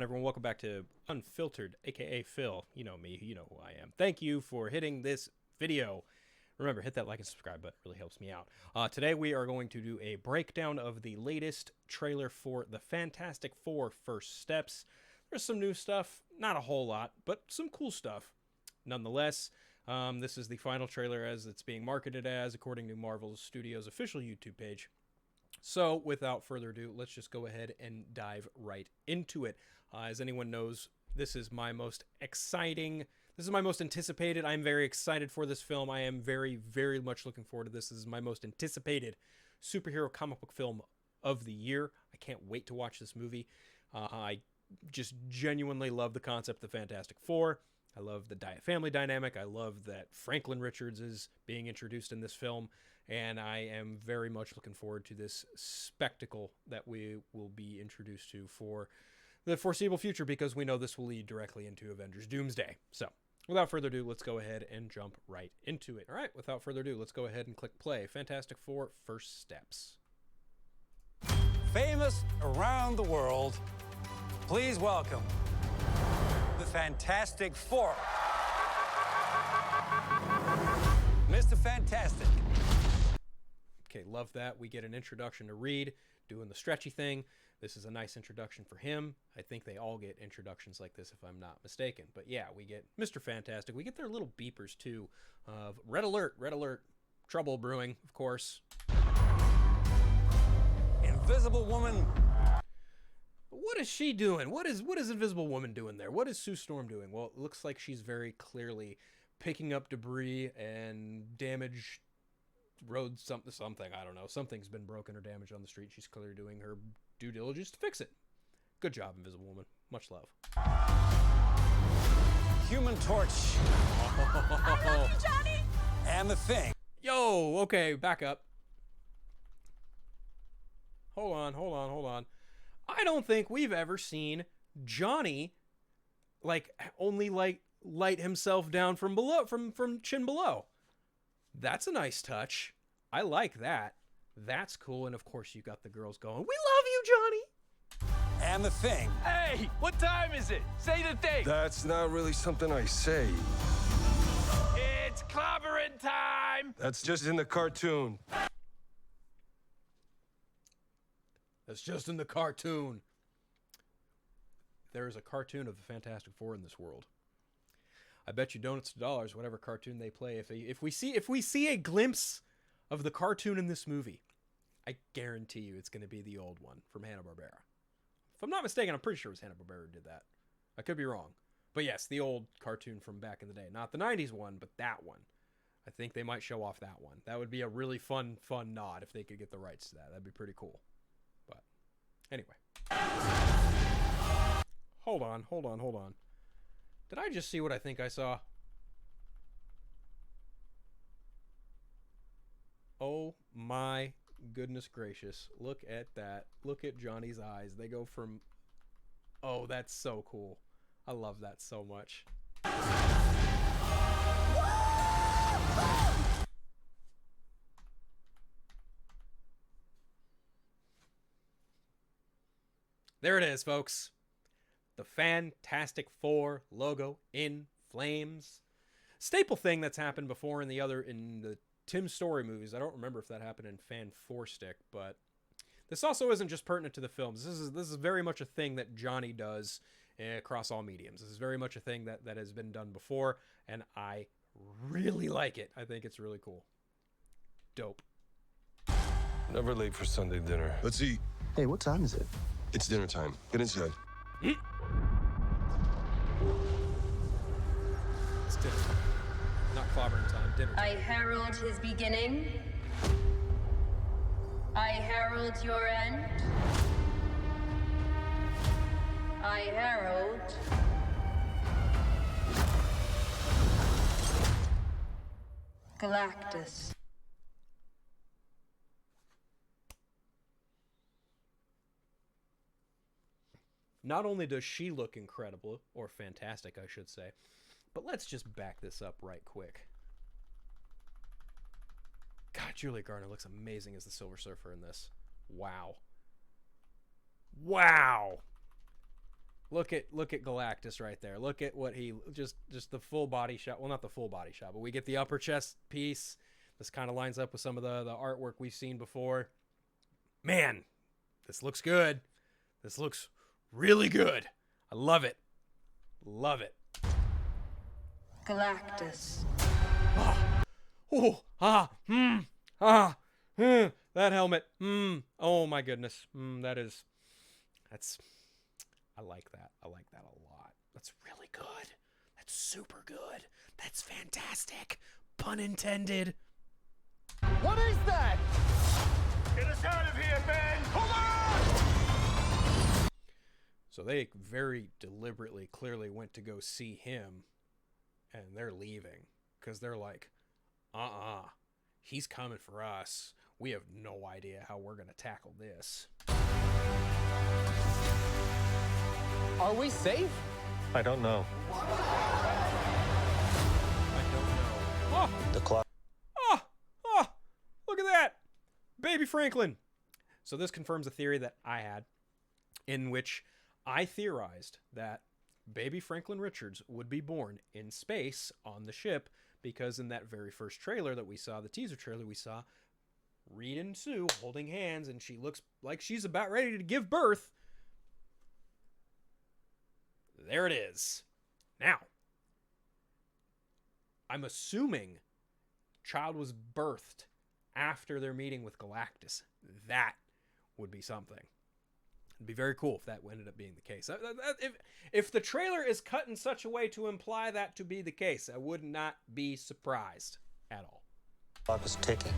on, everyone? Welcome back to Unfiltered, aka Phil. You know me, you know who I am. Thank you for hitting this video. Remember, hit that like and subscribe button. It really helps me out. Today we are going to do a breakdown of the latest trailer for the Fantastic Four First Steps. There's some new stuff, not a whole lot, but some cool stuff. Nonetheless, this is the final trailer as it's being marketed as, according to Marvel Studios' official YouTube page. So, without further ado, let's just go ahead and dive right into it. As anyone knows, this is my most exciting, this is my most anticipated. I'm very excited for this film. I am very, very much looking forward to this. This is my most anticipated superhero comic book film of the year. I can't wait to watch this movie. I just genuinely love the concept of the Fantastic Four. I love the family dynamic. I love that Franklin Richards is being introduced in this film, and I am very much looking forward to this spectacle that we will be introduced to for the foreseeable future, because we know this will lead directly into Avengers Doomsday. So, without further ado, let's go ahead and jump right into it. All right, without further ado, let's go ahead and click play. Fantastic Four First Steps. Famous around the world, please welcome the Fantastic Four. Mr. Fantastic. Okay, love that. We get an introduction to Reed doing the stretchy thing. This is a nice introduction for him. I think they all get introductions like this, if I'm not mistaken. But yeah, we get Mr. Fantastic. We get their little beepers, too, of red alert, trouble brewing, of course. Invisible Woman. What is she doing? What is Invisible Woman doing there? What is Sue Storm doing? Well, it looks like she's very clearly picking up debris and damaged road something. I don't know. Something's been broken or damaged on the street. She's clearly doing her due diligence to fix it. Good job, Invisible Woman. Much love. Human Torch. I love you, Johnny! And the Thing. Yo, okay, back up. Hold on. I don't think we've ever seen Johnny only light himself down from below, from chin below. That's a nice touch. I like that. That's cool. And of course you got the girls going, "We love you, Johnny." And the Thing. Hey, what time is it? Say the thing. That's not really something I say. It's clobbering time. That's just in the cartoon. That's just in the cartoon. There is a cartoon of the Fantastic Four in this world. I bet you donuts to dollars, whatever cartoon they play. If we see a glimpse of the cartoon in this movie, I guarantee you it's going to be the old one from Hanna-Barbera. If I'm not mistaken, I'm pretty sure it was Hanna-Barbera who did that. I could be wrong. But yes, the old cartoon from back in the day. Not the 90s one, but that one. I think they might show off that one. That would be a really fun nod if they could get the rights to that. That'd be pretty cool. But anyway. Hold on. Did I just see what I think I saw? Oh my goodness gracious. Look at that. Look at Johnny's eyes. They go from... Oh, that's so cool. I love that so much. There it is, folks. The Fantastic Four logo in flames. Staple thing that's happened before in the Tim Story movies. I don't remember if that happened in Fan 4 Stick, but this also isn't just pertinent to the films. This is very much a thing that Johnny does across all mediums. This is very much a thing that has been done before, and I really like it. I think it's really cool. Dope. Never late for Sunday dinner. Let's eat. Hey, what time is it? It's dinner time. Get inside. It's dinner time. Not clobbering time, dinner time. I herald his beginning. I herald your end. I herald Galactus. Not only does she look incredible, or fantastic, I should say, but let's just back this up right quick. God, Julia Garner looks amazing as the Silver Surfer in this. Wow. Wow. Look at Galactus right there. Look at what he just the full body shot. Well, not the full body shot, but we get the upper chest piece. This kind of lines up with some of the artwork we've seen before. Man, this looks good. This looks really good. I love it. Love it. Galactus. That helmet. Oh my goodness. That's I like that. I like that a lot. That's really good. That's super good. That's fantastic. Pun intended. What is that? Get us out of here, Ben! Hold on! So they very deliberately, clearly went to go see him, and they're leaving because they're like, he's coming for us. We have no idea how we're going to tackle this. Are we safe? I don't know. I don't know. Oh, The clock. look at that. Baby Franklin. So this confirms a theory that I had, in which I theorized that baby Franklin Richards would be born in space on the ship, because in that very first trailer that we saw, the teaser trailer, we saw Reed and Sue holding hands, and she looks like she's about ready to give birth. There it is. Now, I'm assuming child was birthed after their meeting with Galactus. That would be something. It'd be very cool if that ended up being the case. If the trailer is cut in such a way to imply that to be the case, I would not be surprised at all. Clock is ticking.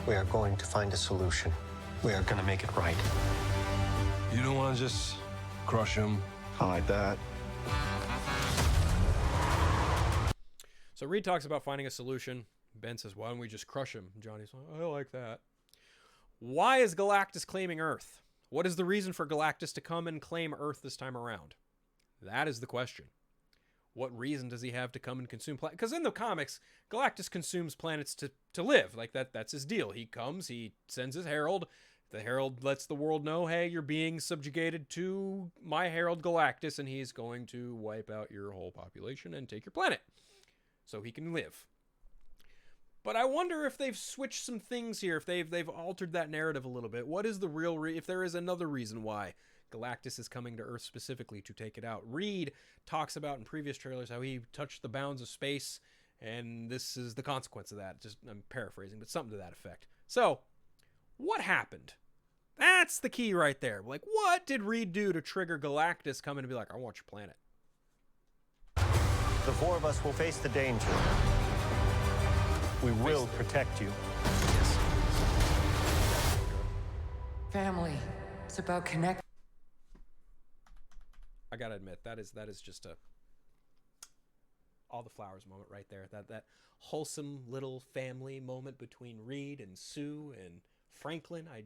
We are going to find a solution. We are going to make it right. You don't want to just crush him? I like that. So Reed talks about finding a solution. Ben says, why don't we just crush him? Johnny's like, I like that. Why is Galactus claiming Earth? What is the reason for Galactus to come and claim Earth this time around? That is the question. What reason does he have to come and consume planets? Because in the comics, Galactus consumes planets to live. Like that's his deal. He comes, he sends his herald. The herald lets the world know, hey, you're being subjugated to my herald Galactus, and he's going to wipe out your whole population and take your planet so he can live. But I wonder if they've switched some things here, if they've altered that narrative a little bit. What is the real if there is another reason why Galactus is coming to Earth specifically to take it out? Reed talks about in previous trailers how he touched the bounds of space, and this is the consequence of that. Just I'm paraphrasing, but something to that effect. So, what happened? That's the key right there. Like, what did Reed do to trigger Galactus coming to be like, I want your planet? The four of us will face the danger. We will protect you. Family. It's about connect. I gotta admit, that is just a all the flowers moment right there. That wholesome little family moment between Reed and Sue and Franklin. I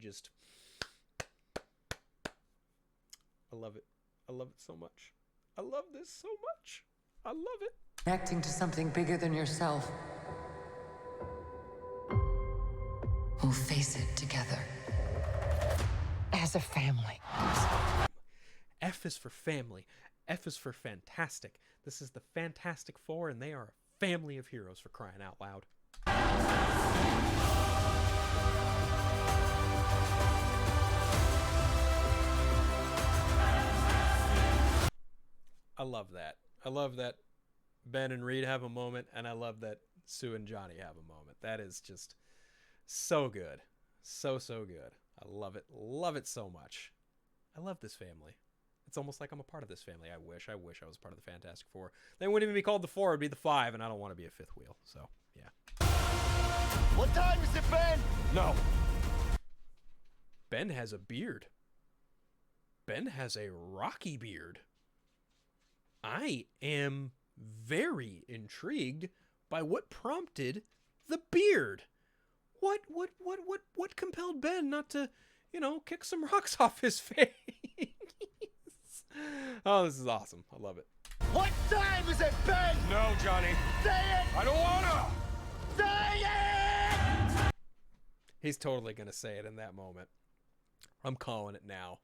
love it. I love it so much. I love this so much. I love it. Connecting to something bigger than yourself. We'll face it together. As a family. F is for family. F is for fantastic. This is the Fantastic Four, and they are a family of heroes, for crying out loud. I love that. I love that Ben and Reed have a moment, and I love that Sue and Johnny have a moment. That is just so good. So good. I love it. Love it so much. I love this family. It's almost like I'm a part of this family. I wish I was part of the Fantastic Four. They wouldn't even be called the Four. It would be the Five, and I don't want to be a fifth wheel. So, yeah. What time is it, Ben? No. Ben has a beard. Ben has a rocky beard. I am very intrigued by what prompted the beard. What compelled Ben not to, kick some rocks off his face? Oh, this is awesome. I love it. What time is it, Ben? No, Johnny. Say it! I don't wanna! Say it! He's totally going to say it in that moment. I'm calling it now.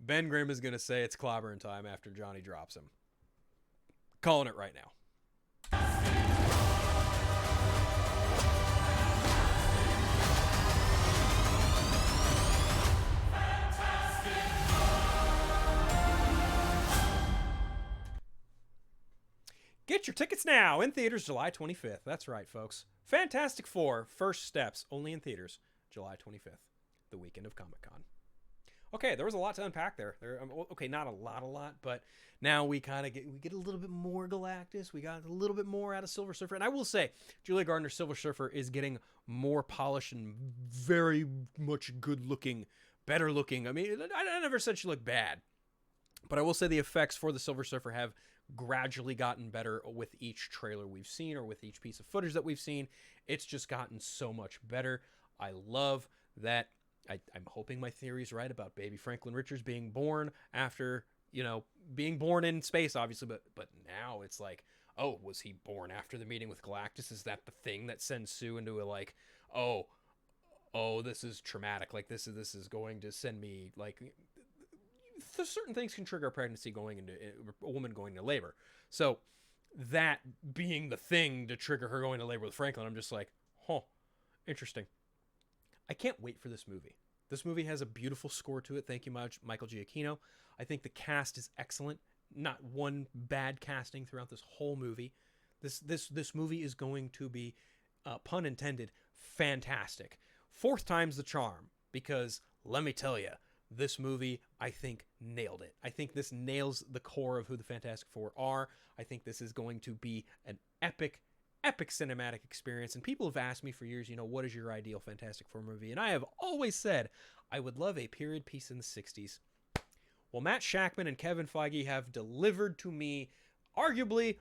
Ben Grimm is going to say it's clobbering time after Johnny drops him. Calling it right now. Get your tickets now in theaters July 25th. That's right, folks. Fantastic Four, First Steps, only in theaters July 25th, the weekend of Comic-Con. Okay, there was a lot to unpack there. Okay, not a lot, but now we kind of get a little bit more Galactus. We got a little bit more out of Silver Surfer. And I will say, Julia Gardner's Silver Surfer is getting more polished and very much good-looking, better looking. I mean, I never said she looked bad. But I will say the effects for the Silver Surfer have gradually gotten better with each trailer we've seen or with each piece of footage that we've seen. It's just gotten so much better. I love that. I'm hoping my theory is right about baby Franklin Richards being born after, being born in space, obviously. But now it's like, oh, was he born after the meeting with Galactus? Is that the thing that sends Sue into a like, oh, this is traumatic. Like this is going to send me like. Certain things can trigger a pregnancy a woman going into labor. So that being the thing to trigger her going to labor with Franklin, I'm just like, interesting. I can't wait for this movie. This movie has a beautiful score to it. Thank you much, Michael Giacchino. I think the cast is excellent. Not one bad casting throughout this whole movie. This movie is going to be, pun intended, fantastic. Fourth time's the charm, because let me tell you, this movie, I think, nailed it. I think this nails the core of who the Fantastic Four are. I think this is going to be an epic cinematic experience. And people have asked me for years, what is your ideal Fantastic Four movie? And I have always said I would love a period piece in the 60s. Well, Matt Shakman and Kevin Feige have delivered to me arguably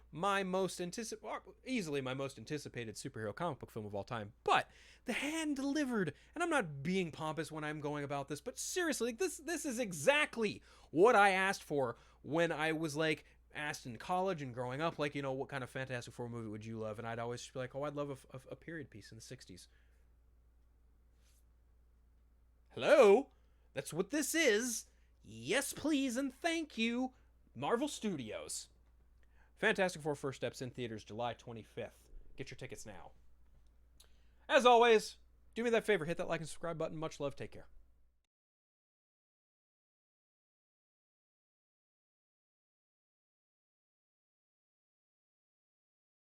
easily my most anticipated superhero comic book film of all time. But the hand delivered, and I'm not being pompous when I'm going about this, but seriously, this is exactly what I asked for when I was like asked in college and growing up, like, what kind of Fantastic Four movie would you love? And I'd always be like, I'd love a period piece in the 60s. Hello? That's what this is. Yes, please, and thank you, Marvel Studios. Fantastic Four First Steps in theaters July 25th. Get your tickets now. As always, do me that favor, hit that like and subscribe button. Much love. Take care.